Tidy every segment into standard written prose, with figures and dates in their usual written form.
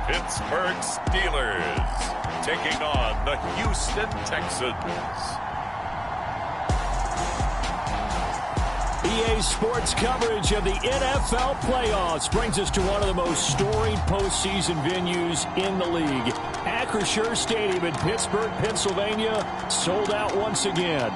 Pittsburgh Steelers taking on the Houston Texans. EA Sports coverage of the NFL playoffs brings us to one of the most storied postseason venues in the league. Acrisure Stadium in Pittsburgh, Pennsylvania, sold out once again.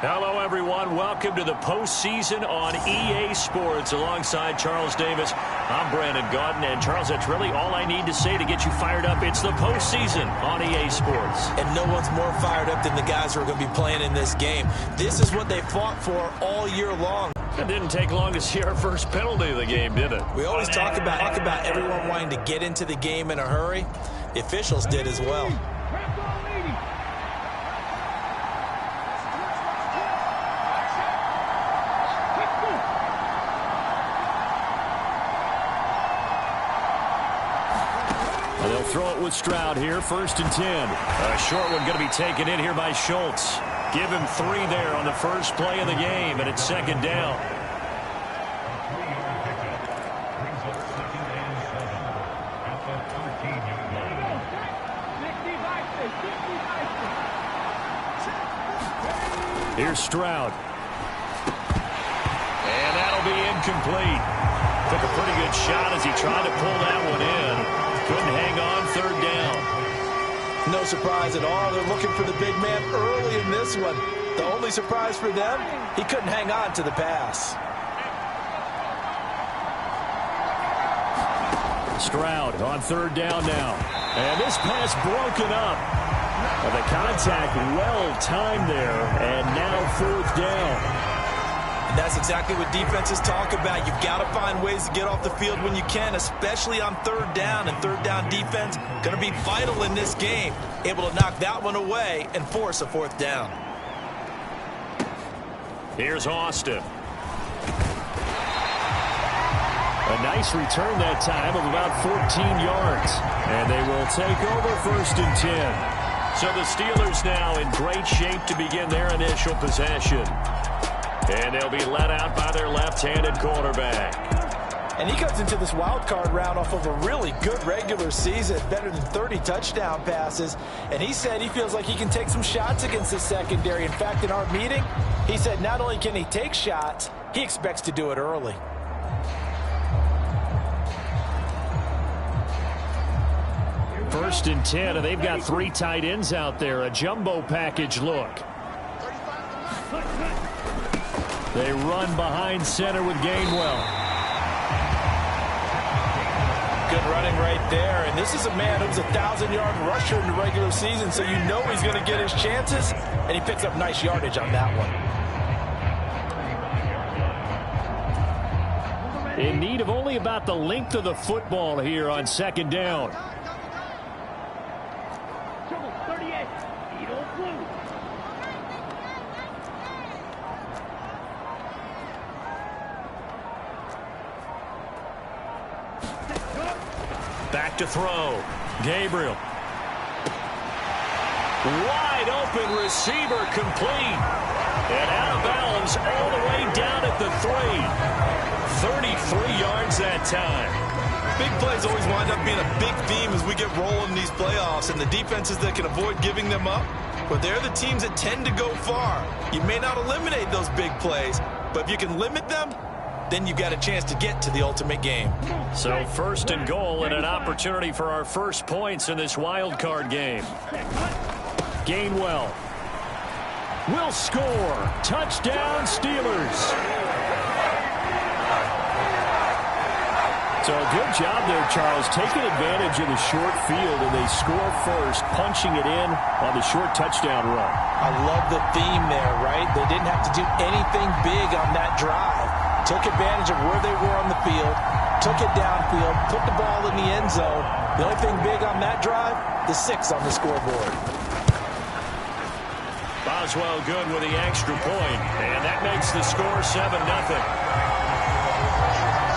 Hello, everyone. Welcome to the postseason on EA Sports. Alongside Charles Davis, I'm Brandon Gaudin. And, Charles, that's really all I need to say to get you fired up. It's the postseason on EA Sports. And no one's more fired up than the guys who are going to be playing in this game. This is what they fought for all year long. It didn't take long to see our first penalty of the game, did it? We always talk about everyone wanting to get into the game in a hurry. The officials did as well. They'll throw it with Stroud here, 1st and 10. A short one going to be taken in here by Schultz. Give him 3 there on the first play of the game, and it's 2nd down. Here's Stroud. And that'll be incomplete. Took a pretty good shot as he tried to pull that one in. Couldn't hang on, 3rd down. No surprise at all. They're looking for the big man early in this one. The only surprise for them, he couldn't hang on to the pass. Stroud on 3rd down now. And this pass broken up. Well, the contact well timed there. And now 4th down. And that's exactly what defenses talk about. You've got to find ways to get off the field when you can, especially on 3rd down. And 3rd down defense going to be vital in this game. Able to knock that one away and force a 4th down. Here's Austin. A nice return that time of about 14 yards. And they will take over 1st and 10. So the Steelers now in great shape to begin their initial possession. And they'll be let out by their left-handed quarterback. And he comes into this wild card round off of a really good regular season, better than 30 touchdown passes. And he said he feels like he can take some shots against the secondary. In fact, in our meeting, he said not only can he take shots, he expects to do it early. First and 10, and they've got 3 tight ends out there. A jumbo package look. They run behind center with Gainwell. Good running right there. And this is a man who's a 1,000-yard rusher in the regular season, so you know he's going to get his chances. And he picks up nice yardage on that one. In need of only about the length of the football here on 2nd down. Back to throw. Gabriel. Wide open receiver complete. And out of bounds all the way down at the 3. 33 yards that time. Big plays always wind up being a big theme as we get rolling in these playoffs. And the defenses that can avoid giving them up, but they're the teams that tend to go far. You may not eliminate those big plays, but if you can limit them, then you've got a chance to get to the ultimate game. So 1st and goal and an opportunity for our first points in this wild card game. Gainwell will score. Touchdown, Steelers. So good job there, Charles, taking advantage of the short field, and they score first, punching it in on the short touchdown run. I love the theme there, right? They didn't have to do anything big on that drive. Took advantage of where they were on the field, took it downfield, put the ball in the end zone. The only thing big on that drive, the 6 on the scoreboard. Boswell good with the extra point, and that makes the score 7-0.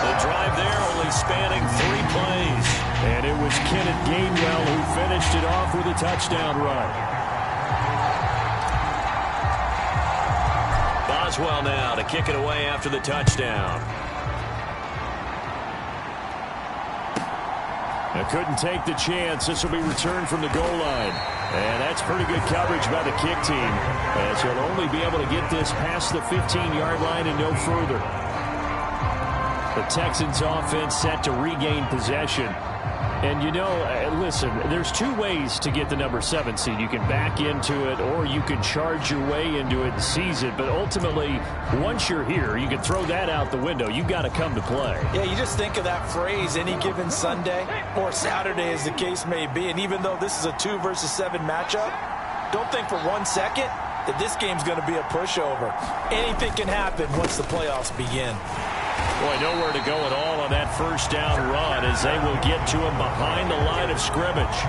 The drive there only spanning 3 plays, and it was Kenneth Gainwell who finished it off with a touchdown run. Boswell now to kick it away after the touchdown. Couldn't take the chance. This will be returned from the goal line. And that's pretty good coverage by the kick team, as he'll only be able to get this past the 15-yard line and no further. The Texans offense set to regain possession. And, you know, listen, there's 2 ways to get the number 7 seed. You can back into it, or you can charge your way into it and seize it. But ultimately, once you're here, you can throw that out the window. You've got to come to play. Yeah, you just think of that phrase, any given Sunday or Saturday as the case may be. And even though this is a 2 versus 7 matchup, don't think for 1 second that this game's going to be a pushover. Anything can happen once the playoffs begin. Boy, nowhere to go at all on that first down run as they will get to him behind the line of scrimmage.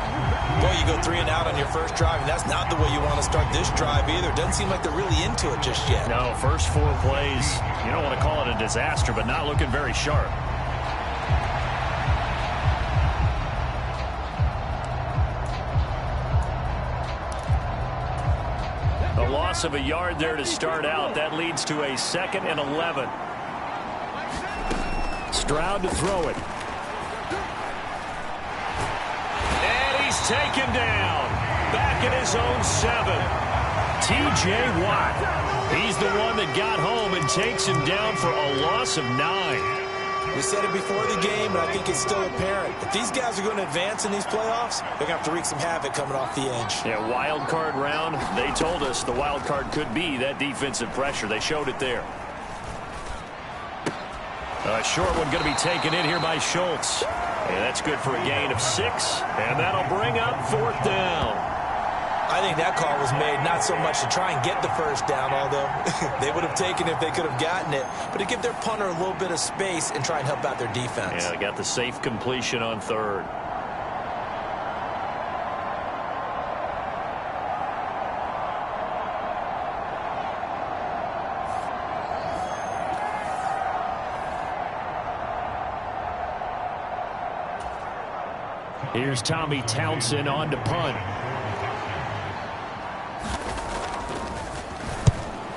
Boy, you go 3 and out on your first drive, and that's not the way you want to start this drive either. Doesn't seem like they're really into it just yet. No, first 4 plays, you don't want to call it a disaster, but not looking very sharp. A loss of a yard there to start out. That leads to a 2nd and 11. Stroud to throw it. And he's taken down. Back at his own 7. T.J. Watt. He's the one that got home and takes him down for a loss of 9. We said it before the game, and I think it's still apparent. If these guys are going to advance in these playoffs, they're going to have to wreak some havoc coming off the edge. Yeah, wild card round. They told us the wild card could be that defensive pressure. They showed it there. A short one going to be taken in here by Schultz. And that's good for a gain of 6. And that'll bring up 4th down. I think that call was made not so much to try and get the first down, although they would have taken it if they could have gotten it, but to give their punter a little bit of space and try and help out their defense. Yeah, they got the safe completion on 3rd. Here's Tommy Townsend on to punt.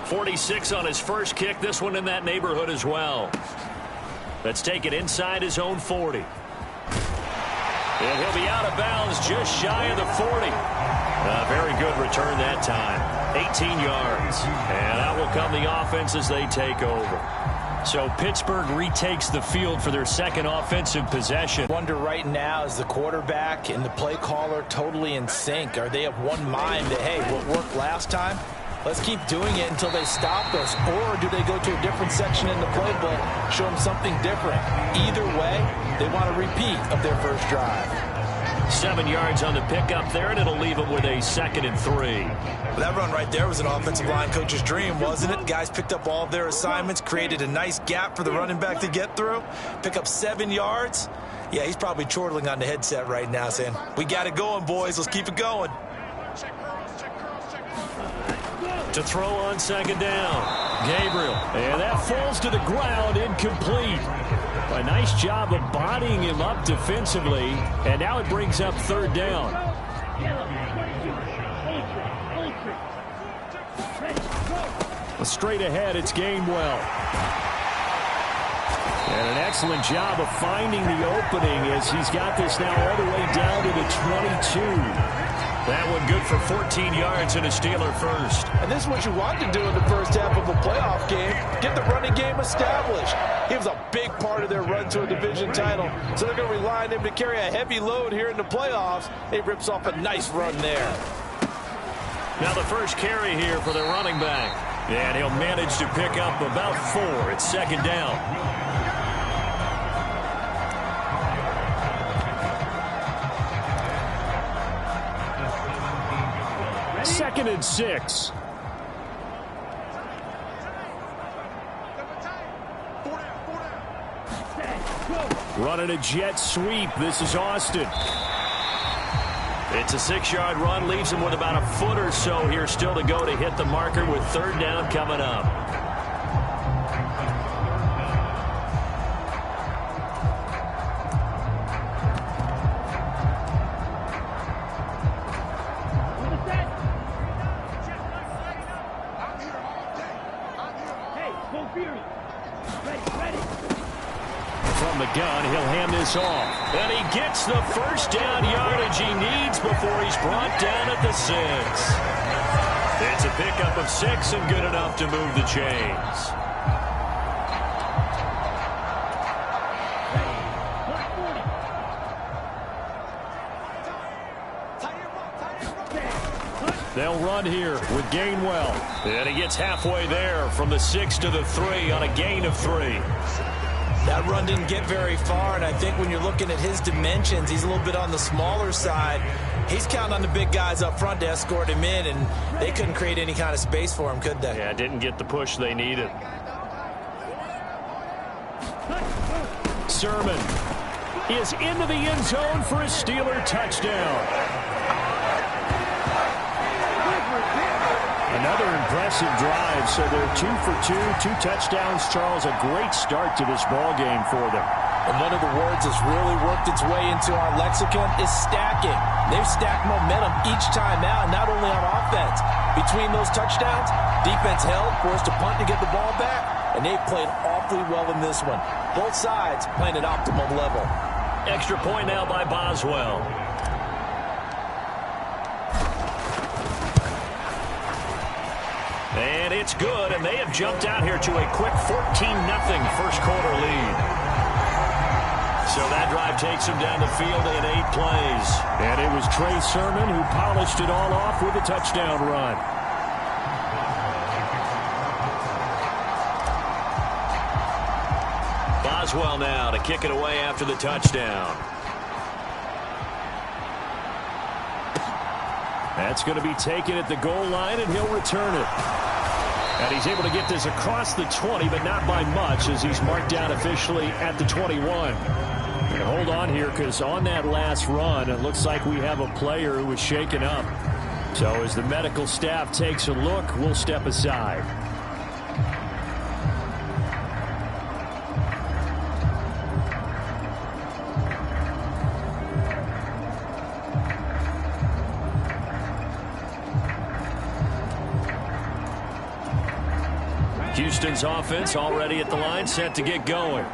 46 on his first kick. This one in that neighborhood as well. Let's take it inside his own 40. And he'll be out of bounds just shy of the 40. A very good return that time. 18 yards. And out will come the offense as they take over. So Pittsburgh retakes the field for their 2nd offensive possession. Wonder right now, is the quarterback and the play caller totally in sync? Are they of one mind that, hey, what worked last time, let's keep doing it until they stop us? Or do they go to a different section in the playbook, show them something different? Either way, they want a repeat of their first drive. 7 yards on the pickup there, and it'll leave them with a 2nd and 3. Well, that run right there was an offensive line coach's dream, wasn't it? Guys picked up all of their assignments, created a nice gap for the running back to get through, pick up 7 yards. Yeah, he's probably chortling on the headset right now saying, we got it going, boys. Let's keep it going. To throw on 2nd down. Gabriel. And that falls to the ground, incomplete. A nice job of bodying him up defensively. And now it brings up 3rd down. Straight ahead, it's Gainwell. And an excellent job of finding the opening as he's got this now all the way down to the 22. That one good for 14 yards and a Steeler first. And this is what you want to do in the first half of a playoff game. Get the running game established. He was a big part of their run to a division title. So they're going to rely on him to carry a heavy load here in the playoffs. He rips off a nice run there. Now the first carry here for the running back. And he'll manage to pick up about 4. It's 2nd down. Second and 6. Running a jet sweep. This is Austin. It's a 6-yard run, leaves him with about a foot or so here still to go to hit the marker with third down coming up. From the gun, he'll hand this off. And he gets the first down yardage he needs before he's brought down at the 6. It's a pickup of 6 and good enough to move the chains. They'll run here with Gainwell. And he gets halfway there from the 6 to the 3 on a gain of 3. That run didn't get very far, and I think when you're looking at his dimensions, he's a little bit on the smaller side. He's counting on the big guys up front to escort him in, and they couldn't create any kind of space for him, could they? Yeah, didn't get the push they needed. Sermon is into the end zone for a Steeler touchdown. Another impressive drive, so they're 2 for 2, 2 touchdowns. Charles, a great start to this ball game for them. And one of the words that's really worked its way into our lexicon is stacking. They've stacked momentum each time out, not only on offense. Between those touchdowns, defense held, forced a punt to get the ball back, and they played awfully well in this one. Both sides playing at optimum level. Extra point now by Boswell. And it's good, and they have jumped out here to a quick 14-0 first quarter lead. So that drive takes him down the field in 8 plays. And it was Trey Sermon who polished it all off with a touchdown run. Boswell now to kick it away after the touchdown. That's going to be taken at the goal line, and he'll return it. And he's able to get this across the 20, but not by much, as he's marked down officially at the 21. And hold on here, because on that last run, it looks like we have a player who was shaken up. So as the medical staff takes a look, we'll step aside. Houston's offense already at the line, set to get going.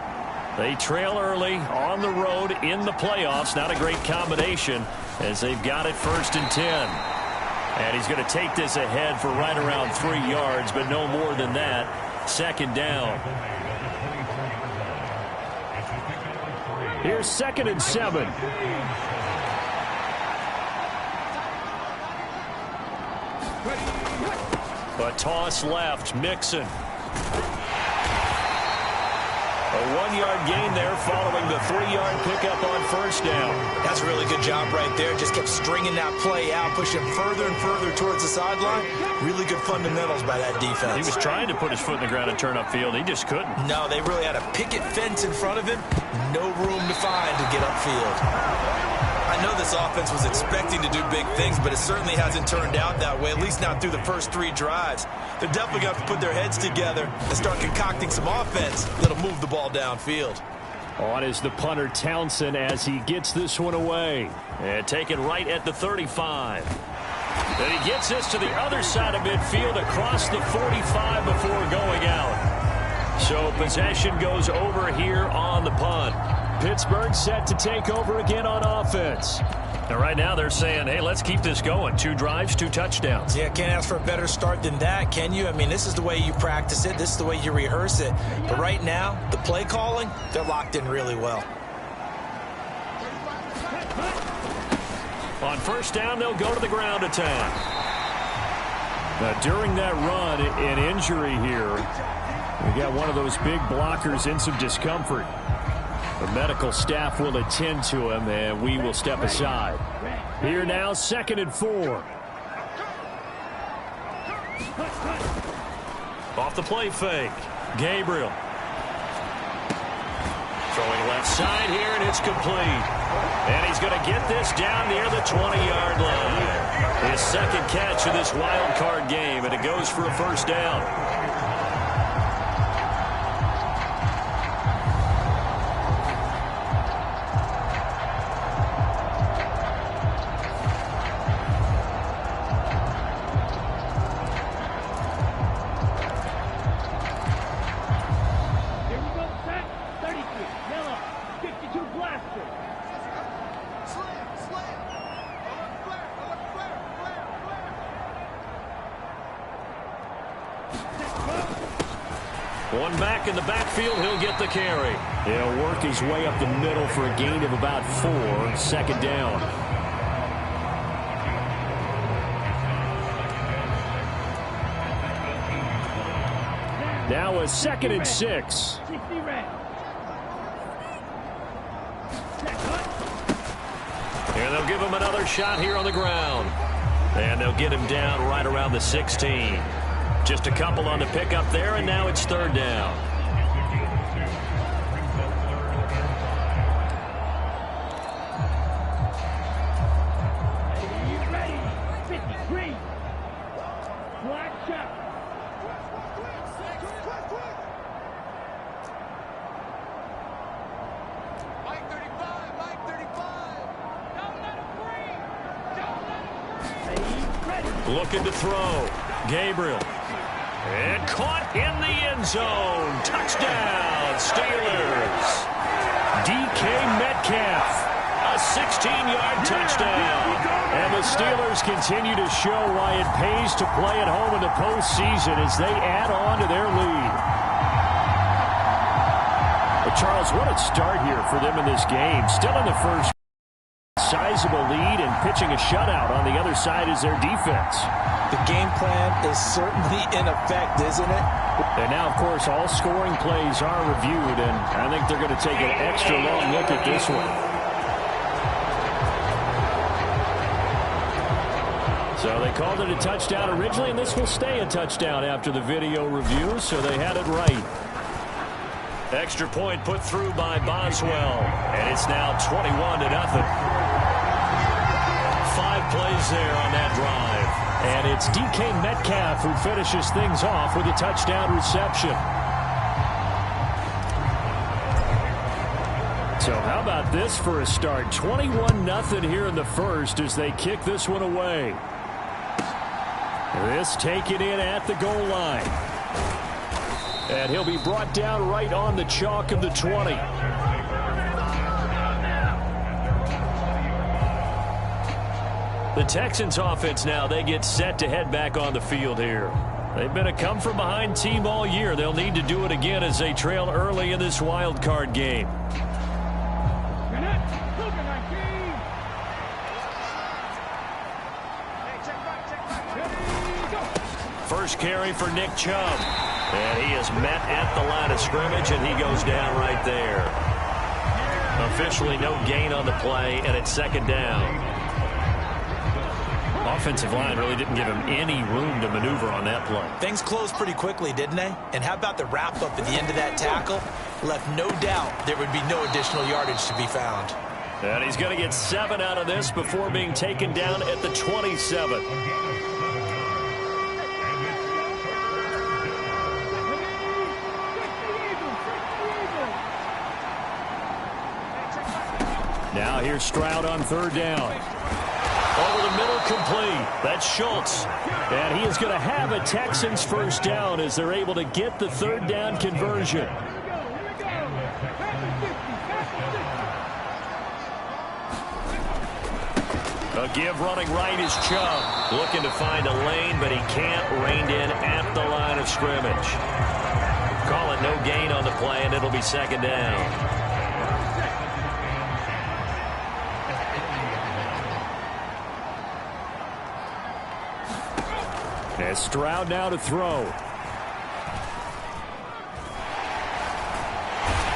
They trail early on the road in the playoffs. Not a great combination as they've got it 1st and 10. And he's going to take this ahead for right around 3 yards, but no more than that. 2nd down. Here's 2nd and 7. A toss left, Mixon. A 1-yard gain there following the 3-yard pickup on 1st down. That's a really good job right there. Just kept stringing that play out, pushing further and further towards the sideline. Really good fundamentals by that defense. He was trying to put his foot in the ground and turn upfield. He just couldn't. No, they really had a picket fence in front of him. No room to find to get upfield. I know this offense was expecting to do big things, but it certainly hasn't turned out that way, at least not through the first 3 drives. They're definitely going to have to put their heads together and start concocting some offense that'll move the ball downfield. On is the punter Townsend as he gets this one away. And taken right at the 35. And he gets this to the other side of midfield across the 45 before going out. So possession goes over here on the punt. Pittsburgh set to take over again on offense. And right now they're saying, hey, let's keep this going. 2 drives, 2 touchdowns. Yeah, can't ask for a better start than that, can you? I mean, this is the way you practice it. This is the way you rehearse it. But right now, the play calling, they're locked in really well. On 1st down, they'll go to the ground attack. Now, during that run, an injury here. We got one of those big blockers in some discomfort. The medical staff will attend to him, and we will step aside. Here now, 2nd and 4. Off the play fake. Gabriel. Throwing left left side here, and it's complete. And he's going to get this down near the 20-yard line. His second catch of this wild card game, and it goes for a first down. One back in the backfield, he'll get the carry. He'll work his way up the middle for a gain of about 4, second down. Now a 2nd and 6. And they'll give him another shot here on the ground. And they'll get him down right around the 16. Just a couple on the pickup there, and now it's third down. Ready, 53. Black shot. Mike 35, Mike 35. Don't let him breathe. Don't let him breathe. Looking to throw. Gabriel. And caught in the end zone. Touchdown, Steelers. DK Metcalf. A 16-yard touchdown. And the Steelers continue to show why it pays to play at home in the postseason as they add on to their lead. But Charles, what a start here for them in this game. Still in the first. Sizable lead and pitching a shutout on the other side is their defense. The game plan is certainly in effect, isn't it? And now, of course, all scoring plays are reviewed, and I think they're going to take an extra long look at this one. So they called it a touchdown originally, and this will stay a touchdown after the video review, so they had it right. Extra point put through by Boswell, and it's now 21-0. 5 plays there on that drive. And it's DK Metcalf who finishes things off with a touchdown reception. So how about this for a start? 21-0 here in the first as they kick this one away. This taken in at the goal line. And he'll be brought down right on the chalk of the 20. The Texans offense now, they get set to head back on the field here. They've been a come-from-behind team all year. They'll need to do it again as they trail early in this wild card game. First carry for Nick Chubb. And he is met at the line of scrimmage, and he goes down right there. Officially no gain on the play, and it's second down. Offensive line really didn't give him any room to maneuver on that play. Things closed pretty quickly, didn't they? And how about the wrap-up at the end of that tackle? Left no doubt there would be no additional yardage to be found. And he's going to get 7 out of this before being taken down at the 27. Now here's Stroud on third down. Over the middle, complete. That's Schultz. And he is going to have a Texans first down as they're able to get the third down conversion. A give running right is Chubb. Looking to find a lane, but he can't. Reined in at the line of scrimmage. Call it no gain on the play, and it'll be second down. As Stroud now to throw.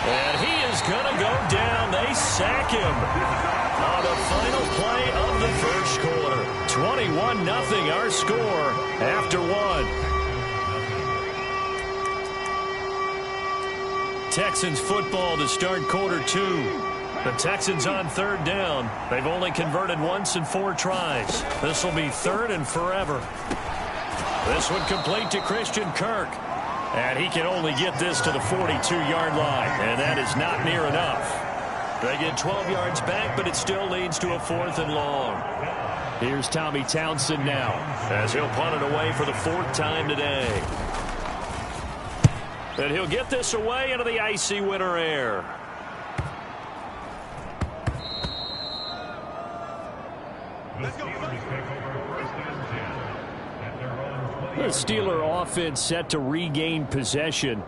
And he is going to go down. They sack him on the final play of the first quarter. 21-0 our score after one. Texans football to start quarter 2. The Texans on third down. They've only converted once in 4 tries. This will be third and forever. This one complete to Christian Kirk. And he can only get this to the 42-yard line. And that is not near enough. They get 12 yards back, but it still leads to a 4th and long. Here's Tommy Townsend now, as he'll punt it away for the 4th time today. And he'll get this away into the icy winter air. The Steeler offense set to regain possession.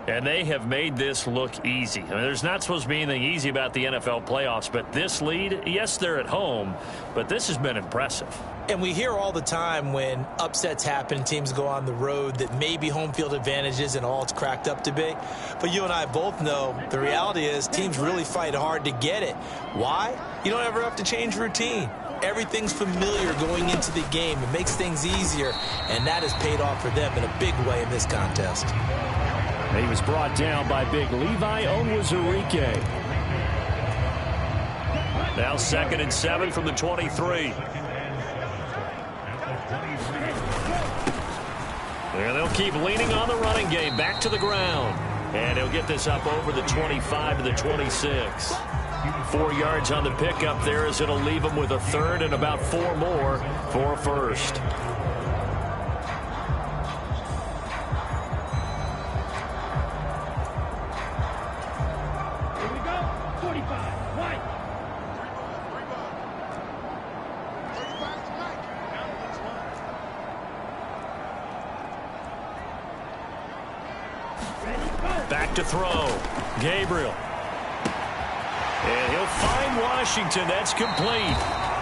And they have made this look easy. I mean, there's not supposed to be anything easy about the NFL playoffs, but this lead, yes, they're at home, but this has been impressive. And we hear all the time when upsets happen, teams go on the road, that maybe home field advantage isn't all it's cracked up to be. But you and I both know the reality is teams really fight hard to get it. Why? You don't ever have to change routine. Everything's familiar going into the game. It makes things easier, and that has paid off for them in a big way in this contest. He was brought down by big Levi Onwuzurike. Now 2nd and 7 from the 23. And they'll keep leaning on the running game. Back to the ground. And he'll get this up over the 25 to the 26. 4 yards on the pickup there as it'll leave him with a 3rd and about 4 more for a 1st. Back to throw. Gabriel. And he'll find Washington. That's complete.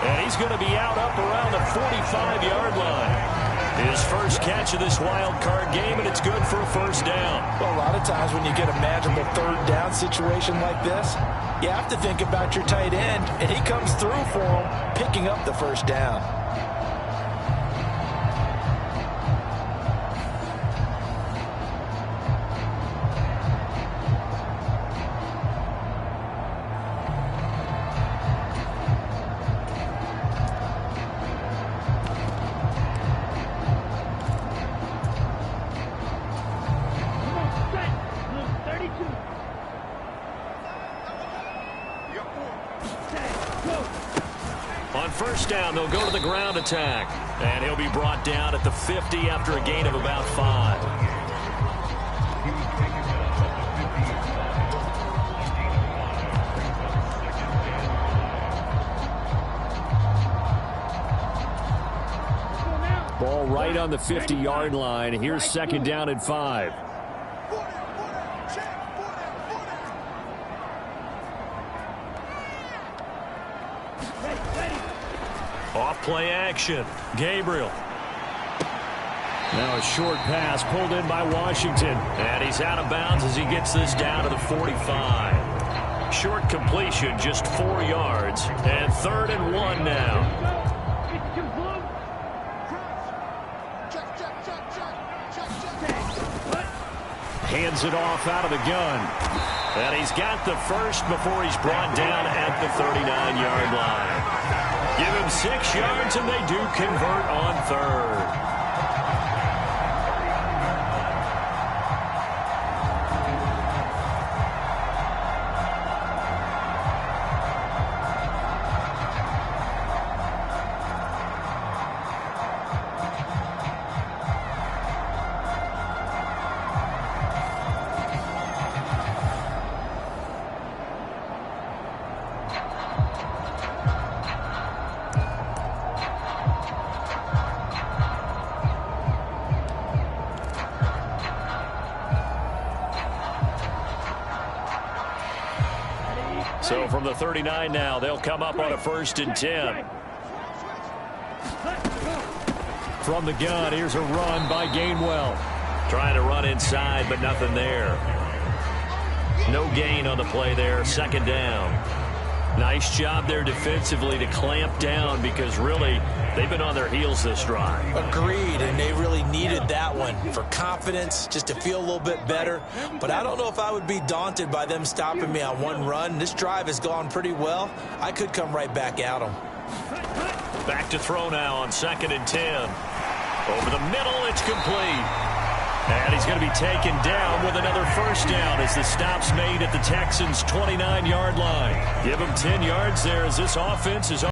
And he's going to be out up around the 45-yard line. His first catch of this wild card game, and it's good for a 1st down. Well, a lot of times when you get a manageable 3rd down situation like this, you have to think about your tight end, and he comes through for him, picking up the 1st down. On 1st down, they'll go to the ground attack. And he'll be brought down at the 50 after a gain of about 5. Ball right on the 50-yard line. Here's 2nd down and 5. Off play action. Gabriel. Now a short pass pulled in by Washington. And he's out of bounds as he gets this down to the 45. Short completion, just 4 yards. And 3rd and 1 now. Hands it off out of the gun. And he's got the 1st before he's brought down at the 39-yard line. Give him 6 yards, and they do convert on 3rd. So from the 39 now, they'll come up on a 1st and 10. From the gun, here's a run by Gainwell. Trying to run inside, but nothing there. No gain on the play there, 2nd down. Nice job there defensively to clamp down because really they've been on their heels this drive. Agreed, and they really needed that one for confidence, just to feel a little bit better. But I don't know if I would be daunted by them stopping me on one run. This drive has gone pretty well. I could come right back at them. Back to throw now on 2nd and 10. Over the middle, it's complete. And he's going to be taken down with another first down as the stop's made at the Texans' 29-yard line. Give him 10 yards there as this offense is